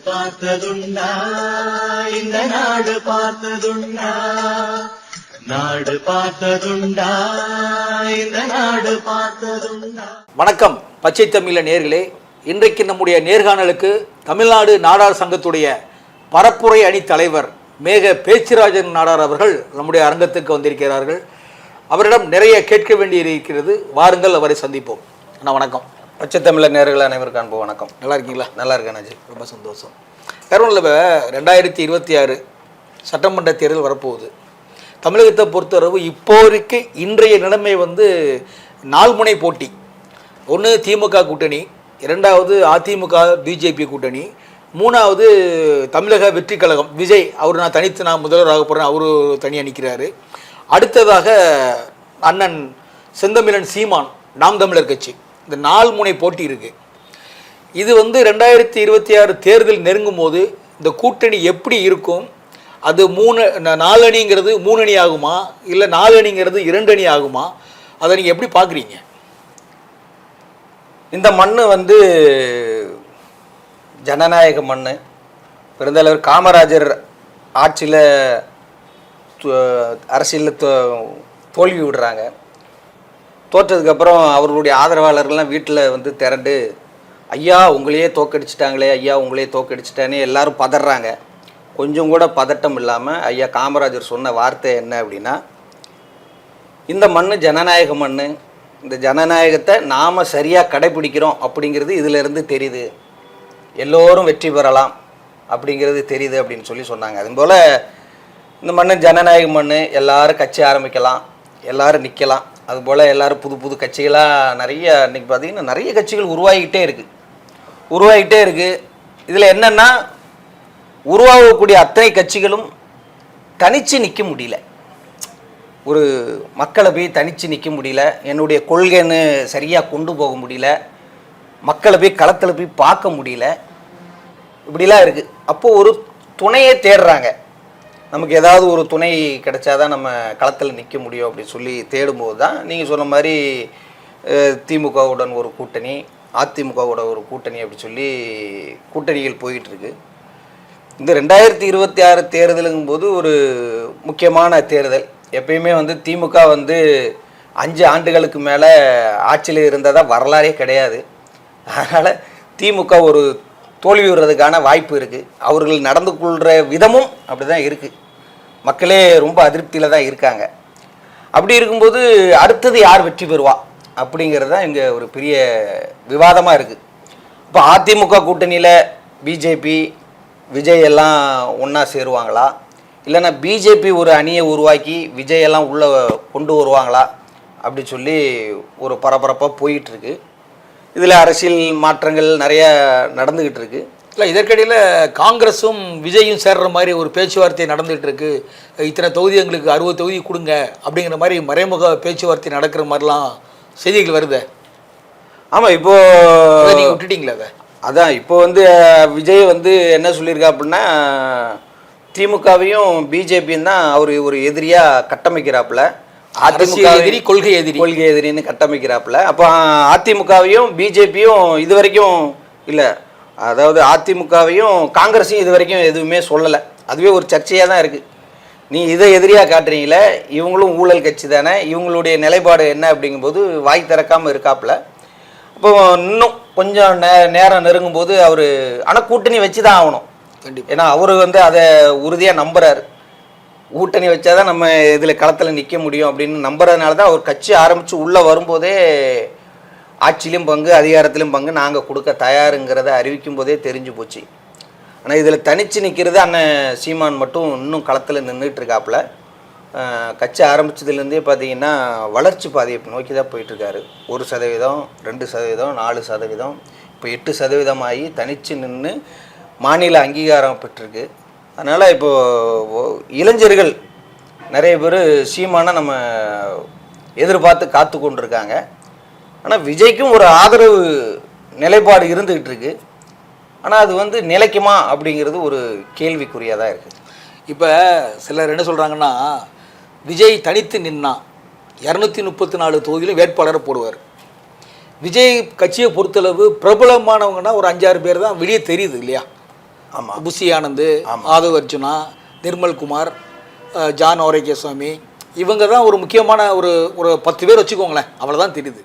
பார்த்ததுண்டா இந்த நாடு பார்த்ததுண்டா, நாடு பார்த்ததுண்டா இந்த நாடு பார்த்ததுண்டா. வணக்கம் பச்சை தமிழ நேயர்களே, இன்றைக்கு நம்முடைய நேர்காணலுக்கு தமிழ்நாடு நாடார் சங்கத்துடைய பரப்புரை அணி தலைவர் மேக பேச்சிராஜன் நாடார் அவர்கள் நம்முடைய அரங்கத்துக்கு வந்திருக்கிறார்கள். அவரிடம் நிறைய கேட்க வேண்டியிருக்கிறது. வாருங்கள், அவரை சந்திப்போம். அண்ணா வணக்கம். பச்சை தமிழர் நேயர்கள் அனைவருக்கும் அன்பு வணக்கம். நல்லா இருக்கீங்களா? நல்லா இருக்கேன் அஜய், ரொம்ப சந்தோஷம். கருவனில் 2026 சட்டமன்ற தேர்தல் வரப்போகுது. தமிழகத்தை பொறுத்தளவு இப்போதைக்கு இன்றைய நிலைமை நால்முனை போட்டி. ஒன்று திமுக கூட்டணி, இரண்டாவது அதிமுக பிஜேபி கூட்டணி, மூணாவது தமிழக வெற்றி கழகம் விஜய், அவர் நான் தனித்து நான் முதல்வராக போகிறேன், அவரு தனியாக நிற்கிறாரு. அடுத்ததாக அண்ணன் செந்தமிழன் சீமான் நாம் தமிழர் கட்சி. இந்த 4 முனை போட்டி இருக்குது. இது 2026 தேர்தல் நெருங்கும் போது இந்த கூட்டணி எப்படி இருக்கும்? அது 4 அணிங்கிறது 3 அணி ஆகுமா, இல்லை 4 அணிங்கிறது 2 அணி ஆகுமா? அதை நீங்கள் எப்படி பார்க்குறீங்க? இந்த மண் ஜனநாயக மண். பெருந்தலைவர் காமராஜர் ஆட்சியில் அரசியலில் தோல்வி விடுறாங்க. தோற்றதுக்கப்புறம் அவர்களுடைய ஆதரவாளர்கள்லாம் வீட்டில் திரண்டு, ஐயா உங்களையே தோக்கடிச்சிட்டாங்களே, ஐயா உங்களையே தோக்கடிச்சிட்டானே எல்லாரும் பதறாங்க. கொஞ்சம் கூட பதட்டம் இல்லாமல் ஐயா காமராஜர் சொன்ன வார்த்தை என்ன அப்படின்னா, இந்த மண் ஜனநாயக மண், இந்த ஜனநாயகத்தை நாம் சரியாக கடைப்பிடிக்கிறோம் அப்படிங்கிறது இதிலிருந்து தெரியுது, எல்லோரும் வெற்றி பெறலாம் அப்படிங்கிறது தெரியுது அப்படின்னு சொன்னாங்க. அதுபோல் இந்த மண் ஜனநாயக மண், எல்லோரும் கட்சி ஆரம்பிக்கலாம், எல்லோரும் நிற்கலாம். அதுபோல் எல்லோரும் புது புது கட்சிகளாக நிறைய இன்றைக்கி பார்த்திங்கன்னா நிறைய கட்சிகள் உருவாகிக்கிட்டே இருக்குது. இதில் என்னென்னா, உருவாகக்கூடிய அத்தனை கட்சிகளும் தனித்து நிற்க முடியல. ஒரு மக்களை போய் தனித்து நிற்க முடியல, என்னுடைய கொள்கைன்னு சரியாக கொண்டு போக முடியல, மக்களை போய் களத்தில் போய் பார்க்க முடியல, இப்படிலாம் இருக்குது. அப்போது ஒரு துணையை தேடுறாங்க. நமக்கு ஏதாவது ஒரு துணை கிடைச்சாதான் நம்ம களத்தில் நிற்க முடியும் அப்படின்னு சொல்லி தேடும்போது தான் நீங்கள் சொன்ன மாதிரி திமுகவுடன் ஒரு கூட்டணி, அதிமுகவோட ஒரு கூட்டணி அப்படி சொல்லி கூட்டணிகள் போயிட்டுருக்கு. இந்த 2026 தேர்தலுங்கும்போது ஒரு முக்கியமான தேர்தல். எப்பயுமே திமுக 5 ஆண்டுகளுக்கு மேலே ஆட்சியில் இருந்ததாக வரலாறே கிடையாது. அதனால் திமுக ஒரு தோல்வி வர்றதுக்கான வாய்ப்பு இருக்குது. அவர்கள் நடந்து கொள்கிற விதமும் அப்படி தான் இருக்குது. மக்களே ரொம்ப அதிருப்தியில் தான் இருக்காங்க. அப்படி இருக்கும்போது அடுத்தது யார் வெற்றி பெறுவா அப்படிங்கிறது தான் இங்கே ஒரு பெரிய விவாதமாக இருக்குது. இப்போ அதிமுக கூட்டணியில் பிஜேபி விஜய் எல்லாம் ஒன்றா சேருவாங்களா, இல்லைன்னா பிஜேபி ஒரு அணியை உருவாக்கி விஜய் எல்லாம் உள்ளே கொண்டு வருவாங்களா அப்படி சொல்லி ஒரு பரபரப்பாக போயிட்டுருக்கு. இதில் அரசியல் மாற்றங்கள் நிறைய நடந்துக்கிட்டு இருக்கு. இல்லை, இதற்கிடையில் காங்கிரஸும் விஜயும் சேர்ற மாதிரி ஒரு பேச்சுவார்த்தை நடந்துகிட்டு இருக்கு. இத்தனை தொகுதி எங்களுக்கு 60 தொகுதி கொடுங்க அப்படிங்கிற மாதிரி மறைமுக பேச்சுவார்த்தை நடக்கிற மாதிரிலாம் செய்திகள் வருது. ஆமாம், இப்போது நீங்கள் விட்டுட்டீங்களா அதை? அதான் இப்போ விஜய் என்ன சொல்லியிருக்கா அப்படின்னா, திமுகவையும் பிஜேபியும் தான் அவர் ஒரு எதிரியாக கட்டமைக்கிறாப்புல. அதிமுக எதிரி, கொள்கை எதிரின்னு கட்டமைக்கிறாப்புல. அப்போ அதிமுகவையும் பிஜேபியும் இது வரைக்கும் இல்லை, அதாவது அதிமுகவையும் காங்கிரஸையும் இது வரைக்கும் எதுவுமே சொல்லலை. அதுவே ஒரு சர்ச்சையாக தான் இருக்குது. நீ இதை எதிரியாக காட்டுறீங்களே, இவங்களும் ஊழல் கட்சி தானே, இவங்களுடைய நிலைப்பாடு என்ன அப்படிங்கும்போது வாய் திறக்காமல் இருக்காப்புல. அப்போ இன்னும் கொஞ்சம் நேரம் நெருங்கும்போது அவர் ஆனால் கூட்டணி வச்சு தான் ஆகணும். கண்டிப்பாக. ஏன்னா அவர் அதை உறுதியாக நம்புகிறாரு. கூட்டணி வச்சாதான் நம்ம இதில் களத்தில் நிற்க முடியும் அப்படின்னு நம்புறதுனால தான் அவர் கட்சி ஆரம்பித்து உள்ளே வரும்போதே ஆட்சியிலும் பங்கு அதிகாரத்திலும் பங்கு நாங்கள் கொடுக்க தயாருங்கிறத அறிவிக்கும் போதே தெரிஞ்சு போச்சு. ஆனால் இதில் தனித்து நிற்கிறது அண்ணன் சீமான் மட்டும் இன்னும் களத்தில் நின்றுட்டுருக்காப்புல. கட்சி ஆரம்பித்ததுலேருந்தே பார்த்தீங்கன்னா வளர்ச்சி பாதையை நோக்கி தான் போயிட்டுருக்காரு. 1%, 2%, 4%, இப்போ 8% ஆகி தனித்து நின்று மாநில அங்கீகாரம் பெற்றிருக்கு. அதனால் இப்போது இளைஞர்கள் நிறைய பேர் சீமானை நம்ம எதிர்பார்த்து காத்து கொண்டிருக்காங்க. ஆனால் விஜய்க்கும் ஒரு ஆதரவு நிலைப்பாடு இருந்துக்கிட்டு இருக்கு. ஆனால் அது நிலைக்குமா அப்படிங்கிறது ஒரு கேள்விக்குறியாக தான் இருக்குது. இப்போ சிலர் என்ன சொல்கிறாங்கன்னா, விஜய் தனித்து நின்னா 234 தொகுதியிலும் வேட்பாளரை போடுவார். விஜய் கட்சியை பொறுத்தளவு பிரபலமானவங்கன்னா ஒரு 5-6 பேர் தான் வெளியே தெரியுது இல்லையா? ஆமா. புஷி ஆனந்த், ஆதவ் அர்ஜுனா, நிர்மல் குமார், ஜான் ஆரோக்கியசாமி, இவங்க தான் ஒரு முக்கியமான ஒரு 10 பேர் வச்சுக்கோங்களேன், அவ்வளோதான் தெரியுது.